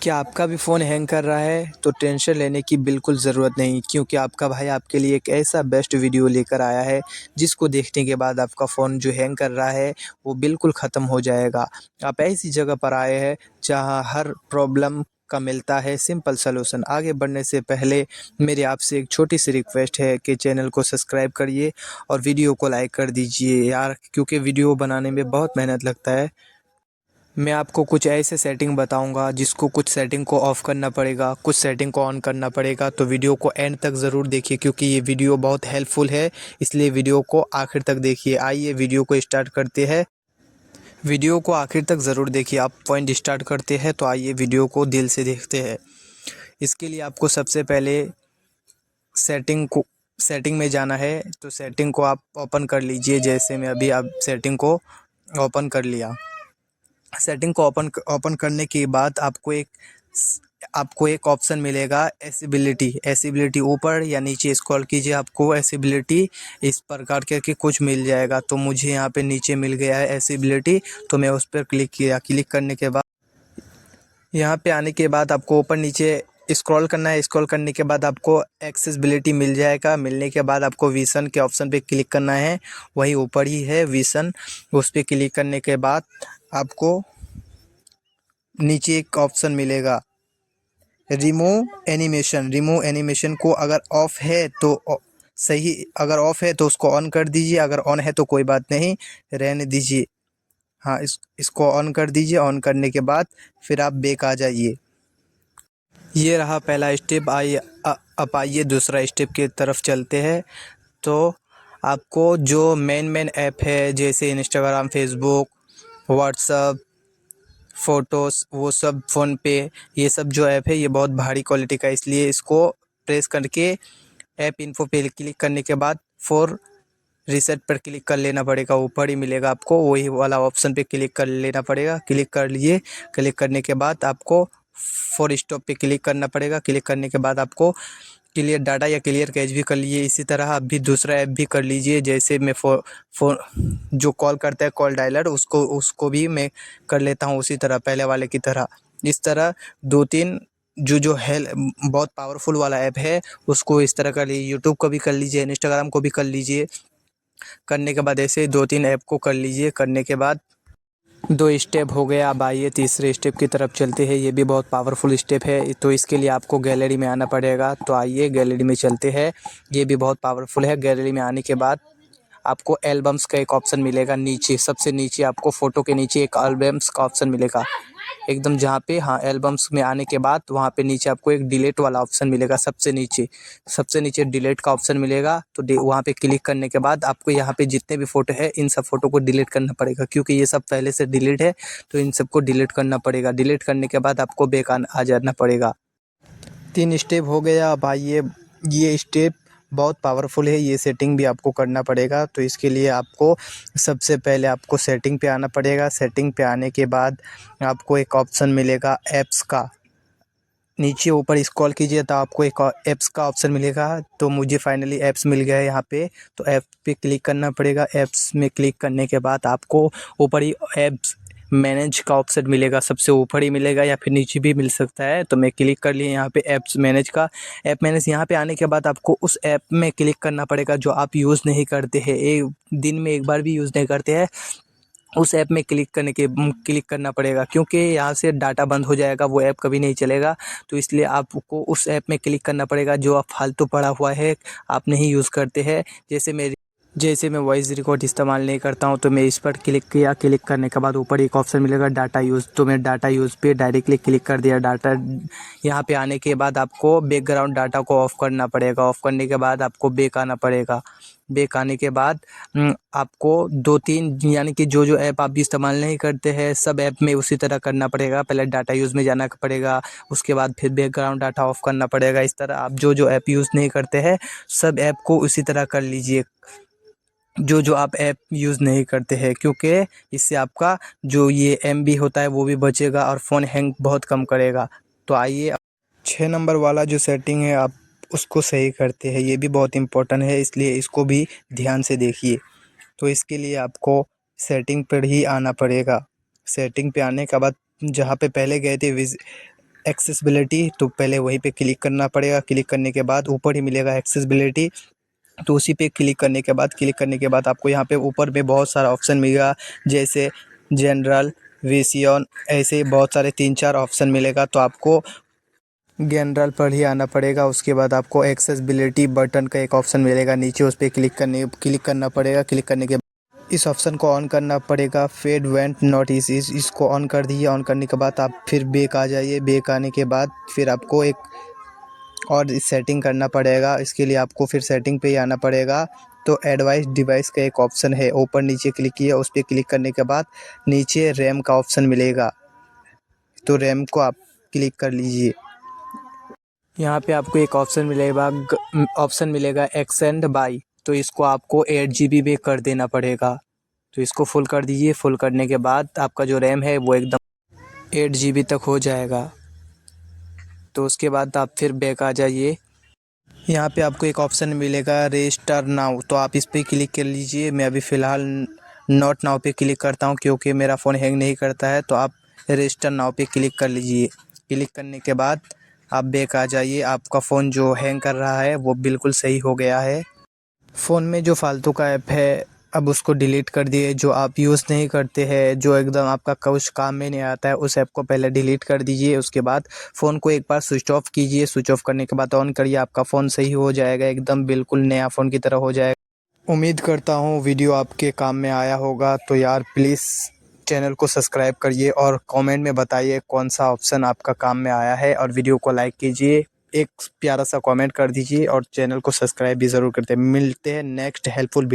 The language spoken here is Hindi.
क्या आपका भी फ़ोन हैंग कर रहा है? तो टेंशन लेने की बिल्कुल ज़रूरत नहीं, क्योंकि आपका भाई आपके लिए एक ऐसा बेस्ट वीडियो लेकर आया है, जिसको देखने के बाद आपका फ़ोन जो हैंग कर रहा है, वो बिल्कुल ख़त्म हो जाएगा। आप ऐसी जगह पर आए हैं, जहाँ हर प्रॉब्लम का मिलता है सिंपल सॉल्यूशन। आगे बढ़ने से पहले मेरी आपसे एक छोटी-सी रिक्वेस्ट है कि चैनल को सब्सक्राइब करिए और वीडियो को लाइक कर दीजिए यार, क्योंकि वीडियो बनाने में बहुत मेहनत लगता है। मैं आपको कुछ ऐसे सेटिंग बताऊंगा जिसको कुछ सेटिंग को ऑफ़ करना पड़ेगा, कुछ सेटिंग को ऑन करना पड़ेगा। तो वीडियो को एंड तक ज़रूर देखिए, क्योंकि ये वीडियो बहुत हेल्पफुल है, इसलिए वीडियो को आखिर तक देखिए। आइए वीडियो को स्टार्ट करते हैं। वीडियो को आखिर तक ज़रूर देखिए। आप पॉइंट स्टार्ट करते हैं, तो आइए वीडियो को दिल से देखते हैं। इसके लिए आपको सबसे पहले सेटिंग में जाना है। तो सेटिंग को आप ओपन कर लीजिए, जैसे मैं अभी आप सेटिंग को ओपन कर लिया। सेटिंग को ओपन करने के बाद आपको एक ऑप्शन मिलेगा एसिबिलिटी ऊपर या नीचे स्क्रॉल कीजिए, आपको एसिबिलिटी इस प्रकार के कुछ मिल जाएगा। तो मुझे यहाँ पे नीचे मिल गया है एसिबिलिटी, तो मैं उस पर क्लिक किया। क्लिक करने के बाद यहाँ पे आने के बाद आपको ऊपर नीचे स्क्रॉल करना है। स्क्रॉल करने के बाद आपको एक्सेसिबिलिटी मिल जाएगा। मिलने के बाद आपको विज़न के ऑप्शन पे क्लिक करना है, वही ऊपर ही है विज़न। उस पर क्लिक करने के बाद आपको नीचे एक ऑप्शन मिलेगा रिमूव एनिमेशन को अगर ऑफ है तो सही, अगर ऑफ है तो उसको ऑन कर दीजिए, अगर ऑन है तो कोई बात नहीं, रहने दीजिए। हाँ, इसको ऑन कर दीजिए। ऑन करने के बाद फिर आप बैक आ जाइए। ये रहा पहला स्टेप। आइए अब आइए दूसरा स्टेप की तरफ चलते हैं। तो आपको जो मेन ऐप है, जैसे इंस्टाग्राम, फेसबुक, व्हाट्सअप, फ़ोटोज़, वो सब फ़ोन पे, ये सब जो ऐप है ये बहुत भारी क्वालिटी का है, इसलिए इसको प्रेस करके ऐप इन्फो पे क्लिक करने के बाद फॉर रीसेट पर क्लिक कर लेना पड़ेगा। ऊपर ही मिलेगा आपको, वही वाला ऑप्शन पे क्लिक कर लेना पड़ेगा। क्लिक कर लिए। क्लिक करने के बाद आपको फॉर स्टॉप पे क्लिक करना पड़ेगा। क्लिक करने के बाद आपको क्लियर डाटा या क्लियर कैच भी कर लीजिए। इसी तरह आप भी दूसरा ऐप भी कर लीजिए, जैसे मैं फ़ोन जो कॉल करता है कॉल डायलर, उसको भी मैं कर लेता हूँ उसी तरह, पहले वाले की तरह। इस तरह 2-3 जो है बहुत पावरफुल वाला ऐप है, उसको इस तरह कर लीजिए। यूट्यूब को भी कर लीजिए, इंस्टाग्राम को भी कर लीजिए। करने के बाद ऐसे 2-3 ऐप को कर लीजिए। करने के बाद 2 स्टेप हो गया। अब आइए तीसरे स्टेप की तरफ चलते हैं। ये भी बहुत पावरफुल स्टेप है, तो इसके लिए आपको गैलरी में आना पड़ेगा। तो आइए गैलरी में चलते हैं। ये भी बहुत पावरफुल है। गैलरी में आने के बाद आपको एल्बम्स का एक ऑप्शन मिलेगा नीचे, सबसे नीचे आपको फ़ोटो के नीचे एक एल्बम्स का ऑप्शन मिलेगा, एकदम जहाँ पे, हाँ, एल्बम्स में आने के बाद वहाँ पे नीचे आपको एक डिलीट वाला ऑप्शन मिलेगा। सबसे नीचे डिलीट का ऑप्शन मिलेगा। तो वहाँ पे क्लिक करने के बाद आपको यहाँ पे जितने भी फ़ोटो है, इन सब फ़ोटो को डिलीट करना पड़ेगा, क्योंकि ये सब पहले से डिलीट है, तो इन सबको डिलीट करना पड़ेगा। डिलीट करने के बाद आपको बैक आ जाना पड़ेगा। 3 स्टेप हो गया। अब आइए, ये स्टेप बहुत पावरफुल है, ये सेटिंग भी आपको करना पड़ेगा। तो इसके लिए आपको सबसे पहले आपको सेटिंग पे आना पड़ेगा। सेटिंग पे आने के बाद आपको एक ऑप्शन मिलेगा ऐप्स का। नीचे ऊपर स्क्रॉल कीजिए तो आपको एक ऐप्स का ऑप्शन मिलेगा। तो मुझे फाइनली ऐप्स मिल गया है यहाँ पे। तो ऐप पे क्लिक करना पड़ेगा। ऐप्स में क्लिक करने के बाद आपको ऊपर ही ऐप्स मैनेज का ऑप्शन मिलेगा, सबसे ऊपर ही मिलेगा या फिर नीचे भी मिल सकता है। तो मैं क्लिक कर लिए यहाँ पे ऐप्स मैनेज का। ऐप मैनेज यहाँ पे आने के बाद आपको उस ऐप में क्लिक करना पड़ेगा जो आप यूज़ नहीं करते हैं, एक दिन में एक बार भी यूज़ नहीं करते हैं। उस ऐप में क्लिक करना पड़ेगा, क्योंकि यहाँ से डाटा बंद हो जाएगा, वो ऐप कभी नहीं चलेगा। तो इसलिए आपको उस ऐप में क्लिक करना पड़ेगा जो आप फालतू पड़ा हुआ है, आप नहीं यूज़ करते हैं। जैसे मैं वॉइस रिकॉर्ड इस्तेमाल नहीं करता हूँ, तो मैं इस पर क्लिक किया। क्लिक करने के बाद ऊपर एक ऑप्शन मिलेगा डाटा यूज़, तो मैं डाटा यूज़ पे डायरेक्टली क्लिक कर दिया। डाटा यहाँ पे आने के बाद आपको बैकग्राउंड डाटा को ऑफ़ करना पड़ेगा। ऑफ़ करने के बाद आपको बैक आना पड़ेगा। बैक आने के बाद आपको 2-3, यानी कि जो ऐप आप इस्तेमाल नहीं करते हैं, सब ऐप में उसी तरह करना पड़ेगा। पहले डाटा यूज़ में जाना पड़ेगा, उसके बाद फिर बैकग्राउंड डाटा ऑफ़ करना पड़ेगा। इस तरह आप जो ऐप यूज़ नहीं करते हैं, सब ऐप को उसी तरह कर लीजिए, जो आप ऐप यूज़ नहीं करते हैं, क्योंकि इससे आपका जो ये एमबी होता है वो भी बचेगा और फ़ोन हैंग बहुत कम करेगा। तो आइए 6 नंबर वाला जो सेटिंग है आप उसको सही करते हैं। ये भी बहुत इम्पोर्टेंट है, इसलिए इसको भी ध्यान से देखिए। तो इसके लिए आपको सेटिंग पर ही आना पड़ेगा। सेटिंग पे आने के बाद जहाँ पे पहले गए थे एक्सेसिबिलिटी, तो पहले वहीं पे क्लिक करना पड़ेगा। क्लिक करने के बाद ऊपर ही मिलेगा एक्सेसिबिलिटी, तो उसी पे क्लिक करने के बाद आपको यहाँ पे ऊपर में बहुत सारा ऑप्शन मिलेगा, जैसे जनरल, विसियन, ऐसे बहुत सारे 3-4 ऑप्शन मिलेगा। तो आपको जनरल पर ही आना पड़ेगा। उसके बाद आपको एक्सेसिबिलिटी बटन का एक ऑप्शन मिलेगा नीचे, उस पर क्लिक करना पड़ेगा। क्लिक करने के इस ऑप्शन को ऑन करना पड़ेगा। फेड वेंट नोटिस, इसको ऑन कर दीजिए। ऑन करने के बाद आप फिर बैक आ जाइए। बैक आने के बाद फिर आपको एक और सेटिंग करना पड़ेगा। इसके लिए आपको फिर सेटिंग पे ही आना पड़ेगा। तो एडवाइस डिवाइस का एक ऑप्शन है, ऊपर नीचे क्लिक किया, उस पर क्लिक करने के बाद नीचे रैम का ऑप्शन मिलेगा, तो रैम को आप क्लिक कर लीजिए। यहाँ पे आपको एक ऑप्शन मिलेगा एक्सटेंड बाई, तो इसको आपको 8 GB में कर देना पड़ेगा। तो इसको फुल कर दीजिए। फुल करने के बाद आपका जो रैम है वो एकदम 8 GB तक हो जाएगा। तो उसके बाद आप फिर बैक आ जाइए। यहाँ पे आपको एक ऑप्शन मिलेगा रजिस्टर नाउ, तो आप इस पर क्लिक कर लीजिए। मैं अभी फ़िलहाल नॉट नाउ पे क्लिक करता हूँ क्योंकि मेरा फ़ोन हैंग नहीं करता है। तो आप रजिस्टर नाउ पे क्लिक कर लीजिए। क्लिक करने के बाद आप बैक आ जाइए। आपका फ़ोन जो हैंग कर रहा है वो बिल्कुल सही हो गया है। फ़ोन में जो फालतू का ऐप है अब उसको डिलीट कर दिए। जो आप यूज़ नहीं करते हैं, जो एकदम आपका कुछ काम में नहीं आता है, उस ऐप को पहले डिलीट कर दीजिए। उसके बाद फ़ोन को एक बार स्विच ऑफ कीजिए। स्विच ऑफ करने के बाद ऑन करिए, आपका फ़ोन सही हो जाएगा, एकदम बिल्कुल नया फ़ोन की तरह हो जाएगा। उम्मीद करता हूँ वीडियो आपके काम में आया होगा। तो यार प्लीज़ चैनल को सब्सक्राइब करिए और कमेंट में बताइए कौन सा ऑप्शन आपका काम में आया है, और वीडियो को लाइक कीजिए, एक प्यारा सा कमेंट कर दीजिए और चैनल को सब्सक्राइब भी ज़रूर करते हैं। मिलते हैं नेक्स्ट हेल्पफुल